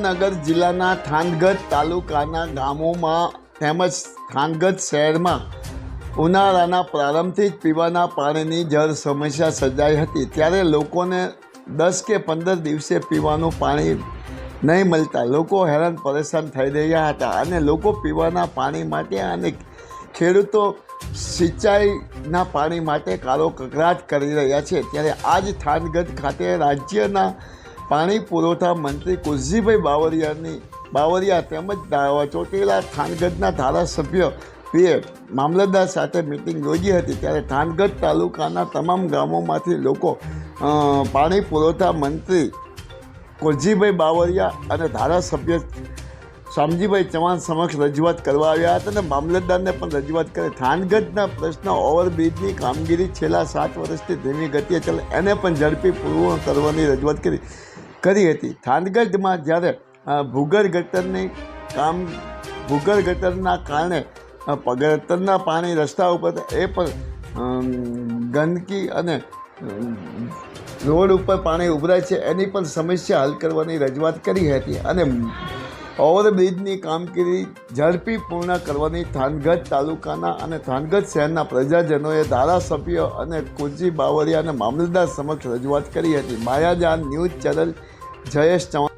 સુરેન્દ્રનગર જિલ્લાના થાનગઢ તાલુકાના ગામોમાં તેમજ થાનગઢ શહેરમાં ઉનાળાના પ્રારંભથી જ પીવાના પાણીની જળ સમસ્યા સર્જાઈ હતી। ત્યારે લોકોને 10 કે 15 દિવસે પીવાનું પાણી નહીં મળતા લોકો હેરાન પરેશાન થઈ રહ્યા હતા અને લોકો પીવાના પાણી માટે અને ખેડૂતો સિંચાઈના પાણી માટે કાળો કકળાટ કરી રહ્યા છે। ત્યારે આજ થાનગઢ ખાતે રાજ્યના પાણી પુરવઠા મંત્રી કુરજીભાઈ બાવરિયા તેમજ ચોટીલા થાનગઢના ધારાસભ્યએ મામલતદાર સાથે મિટિંગ યોજી હતી। ત્યારે થાનગઢ તાલુકાના તમામ ગામોમાંથી લોકો પાણી પુરવઠા મંત્રી કુરજીભાઈ બાવરિયા અને ધારાસભ્ય શામજીભાઈ ચૌહાણ સમક્ષ રજૂઆત કરવા આવ્યા હતા અને મામલતદારને પણ રજૂઆત કરી। થાનગઢના પ્રશ્ન ઓવરબ્રિજની કામગીરી છેલ્લા 7 વર્ષથી ધીમી ગતિએ ચાલે એને પણ ઝડપી પૂર્ણ કરવાની રજૂઆત કરી હતી। થાનગઢમાં જ્યારે ભૂગર્ભ ગટરના કારણે ગટરના પાણી રસ્તા ઉપર એ પણ ગંદકી અને રોડ ઉપર પાણી ઉભરાય છે એની પણ સમસ્યા હલ કરવાની રજૂઆત કરી હતી અને ઓવરબ્રિજની કામગીરી ઝડપી પૂર્ણ કરવાની થાનગઢ તાલુકાના અને થાનગઢ શહેરના પ્રજાજનોએ ધારાસભ્યો અને કુરજી બાવરિયા અને મામલતદાર સમક્ષ રજૂઆત કરી હતી। માયાજાન ન્યૂઝ ચેનલ જયેશ ચૌહાણ।